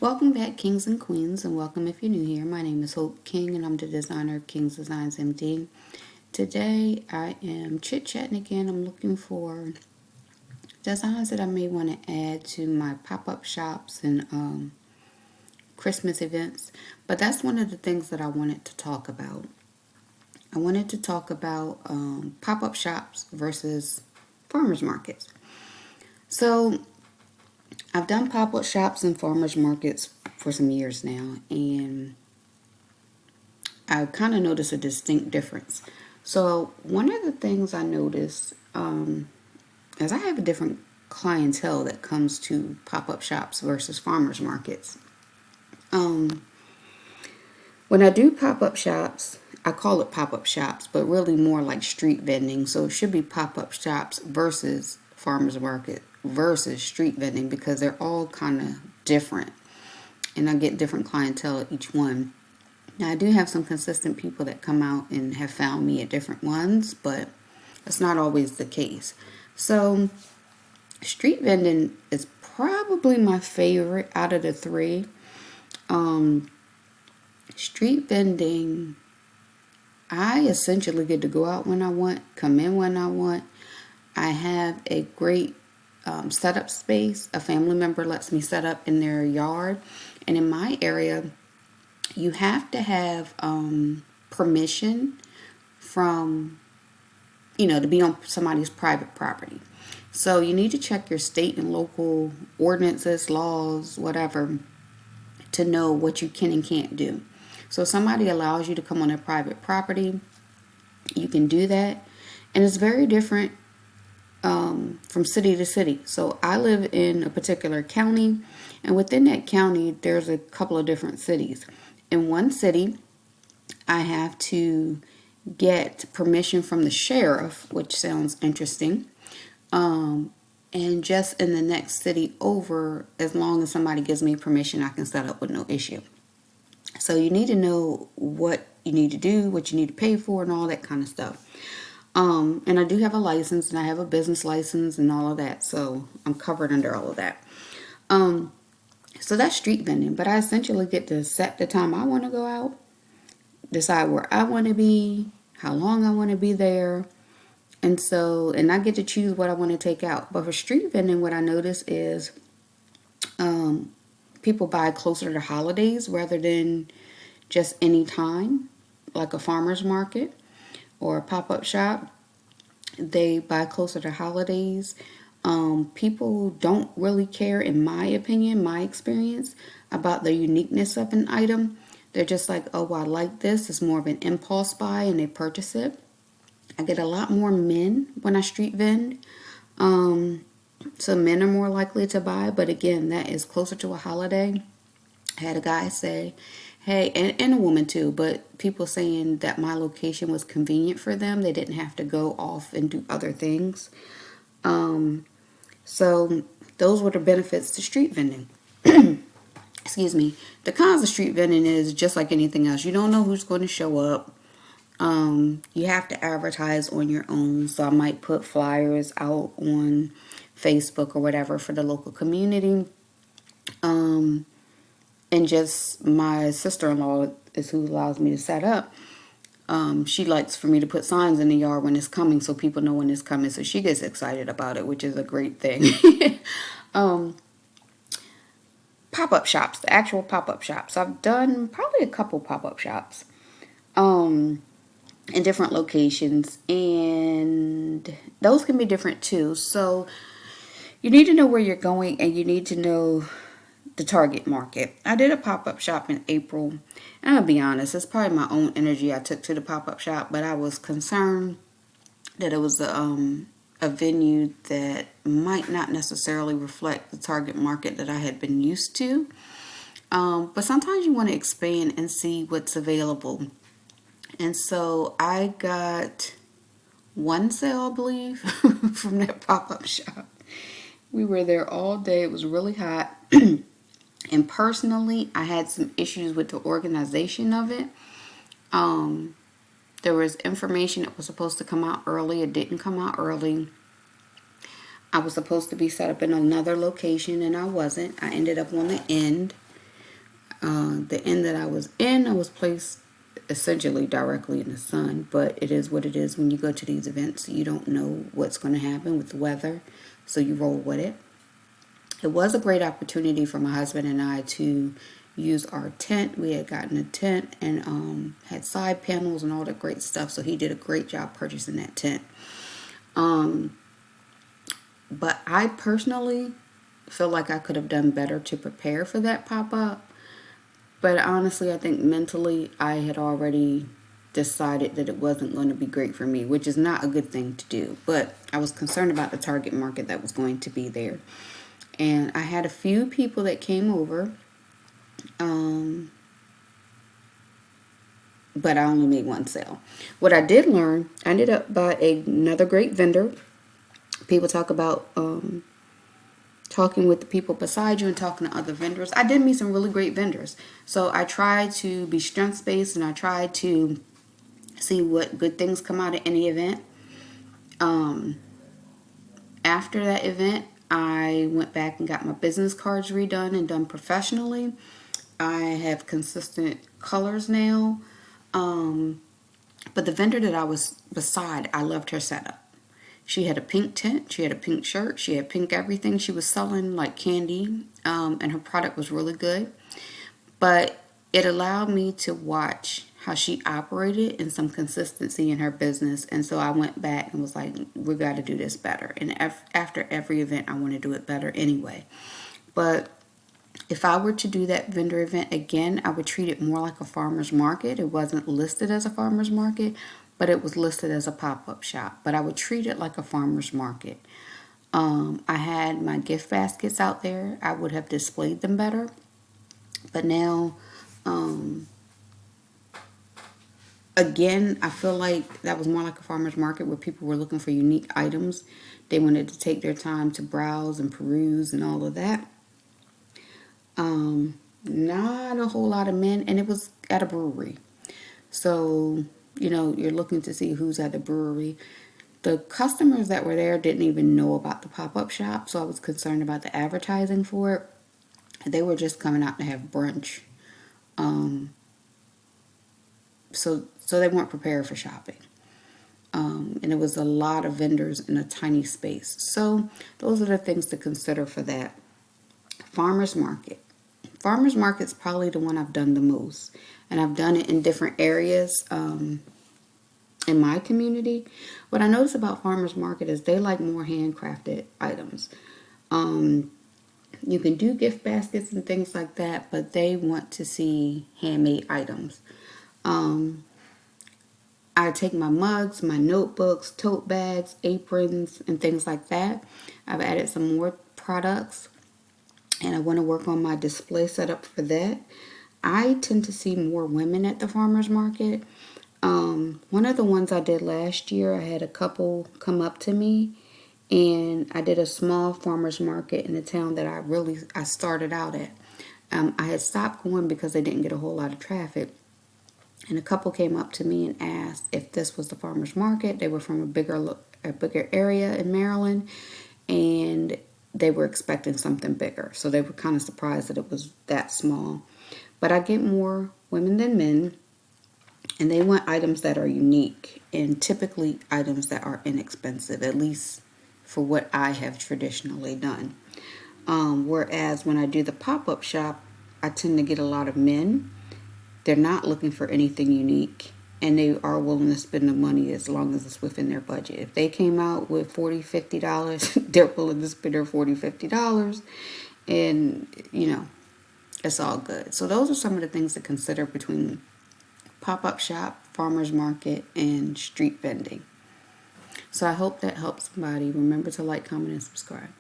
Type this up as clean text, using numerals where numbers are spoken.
Welcome back, Kings and Queens, and welcome if you're new here. My name is Hope King, and I'm the designer of King's Designs MD. Today, I am chit-chatting again. I'm looking for designs that I may want to add to my pop-up shops and Christmas events. But that's one of the things that I wanted to talk about. I wanted to talk about pop-up shops versus farmers markets. So, I've done pop-up shops and farmers markets for some years now, and I kind of noticed a distinct difference. So one of the things I noticed is I have a different clientele that comes to pop-up shops versus farmers markets. When I do pop-up shops, I call it pop-up shops, but really more like street vending. So it should be pop-up shops versus farmers market versus street vending because they're all kind of different. And I get different clientele at each one. Now, I do have some consistent people that come out and have found me at different ones, but that's not always the case. So, street vending is probably my favorite out of the three. Street vending, I essentially get to go out when I want, come in when I want. I have a great setup space. A family member lets me set up in their yard. And in my area, you have to have permission from, to be on somebody's private property. So you need to check your state and local ordinances, laws, whatever, to know what you can and can't do. So if somebody allows you to come on their private property, you can do that. And it's very different from city to city. So I live in a particular county, and within that county, there's a couple of different cities. In one city, I have to get permission from the sheriff, which sounds interesting. And just in the next city over, as long as somebody gives me permission, I can set up with no issue. So you need to know what you need to do, what you need to pay for, and all that kind of stuff. And I do have a license, and I have a business license and all of that. So I'm covered under all of that. So that's street vending. But I essentially get to set the time I want to go out, decide where I want to be, how long I want to be there. And I get to choose what I want to take out. But for street vending, what I notice is people buy closer to holidays rather than just any time, like a farmer's market or a pop-up shop. They buy closer to holidays. People don't really care, in my opinion, my experience, about the uniqueness of an item. They're just like, oh, I like this. It's more of an impulse buy, and they purchase it. I get a lot more men when I street vend. So men are more likely to buy, but again, that is closer to a holiday. I had a guy say, hey, and a woman too, but people saying that my location was convenient for them. They didn't have to go off and do other things. So those were the benefits to street vending. Excuse me. The cons of street vending is just like anything else. You don't know who's going to show up. You have to advertise on your own. So I might put flyers out on Facebook or whatever for the local community. And just my sister-in-law is who allows me to set up. She likes for me to put signs in the yard when it's coming so people know when it's coming. So she gets excited about it, which is a great thing. Pop-up shops, the actual pop-up shops. I've done probably a couple pop-up shops in different locations. And those can be different too. So you need to know where you're going, and you need to know the target market. I did a pop-up shop in April, and I'll be honest, it's probably my own energy I took to the pop-up shop, but I was concerned that it was a venue that might not necessarily reflect the target market that I had been used to. But sometimes you want to expand and see what's available. And so I got one sale, I believe, from that pop-up shop. We were there all day. It was really hot. And personally, I had some issues with the organization of it. There was information that was supposed to come out early. It didn't come out early. I was supposed to be set up in another location, and I wasn't. I ended up on the end. The inn that I was in, I was placed essentially directly in the sun, but it is what it is. When you go to these events, you don't know what's going to happen with the weather, so you roll with it. It was a great opportunity for my husband and I to use our tent. We had gotten a tent and had side panels and all that great stuff, so he did a great job purchasing that tent. But I personally feel like I could have done better to prepare for that pop-up. But honestly, I think mentally I had already decided that it wasn't going to be great for me, which is not a good thing to do. But I was concerned about the target market that was going to be there. And I had a few people that came over, but I only made one sale. What I did learn, I ended up by another great vendor. People talk about talking with the people beside you and talking to other vendors. I did meet some really great vendors. So I tried to be strengths-based and I tried to see what good things come out of any event. After that event, I went back and got my business cards redone and done professionally. I have consistent colors now. But the vendor that I was beside, I loved her setup. She had a pink tent, she had a pink shirt, she had pink everything. She was selling like candy, and her product was really good. But it allowed me to watch how she operated and some consistency in her business. And so I went back and was like, we got to do this better. And after every event, I want to do it better anyway. But if I were to do that vendor event again, I would treat it more like a farmer's market. It wasn't listed as a farmer's market, but it was listed as a pop-up shop. But I would treat it like a farmer's market. I had my gift baskets out there. I would have displayed them better. But now, again, I feel like that was more like a farmer's market where people were looking for unique items. They wanted to take their time to browse and peruse and all of that. Not a whole lot of men, and it was at a brewery. So, you're looking to see who's at the brewery. The customers that were there didn't even know about the pop-up shop, so I was concerned about the advertising for it. They were just coming out to have brunch. So they weren't prepared for shopping. And it was a lot of vendors in a tiny space. So those are the things to consider for that. Farmer's market. Farmer's market's probably the one I've done the most. And I've done it in different areas in my community. What I notice about farmer's market is they like more handcrafted items. You can do gift baskets and things like that, but they want to see handmade items. I take my mugs, my notebooks, tote bags, aprons, and things like that. I've added some more products, and I want to work on my display setup for that. I tend to see more women at the farmer's market. One of the ones I did last year, I had a couple come up to me, and I did a small farmer's market in the town that I started out at. I had stopped going because they didn't get a whole lot of traffic. And a couple came up to me and asked if this was the farmer's market. They were from a bigger area in Maryland, and they were expecting something bigger. So they were kind of surprised that it was that small. But I get more women than men, and they want items that are unique and typically items that are inexpensive, at least for what I have traditionally done. Whereas when I do the pop-up shop, I tend to get a lot of men. They're not looking for anything unique, and they are willing to spend the money as long as it's within their budget. If they came out with $40, $50, they're willing to spend their $40, $50, and, it's all good. So those are some of the things to consider between pop-up shop, farmer's market, and street vending. So I hope that helps somebody. Remember to like, comment, and subscribe.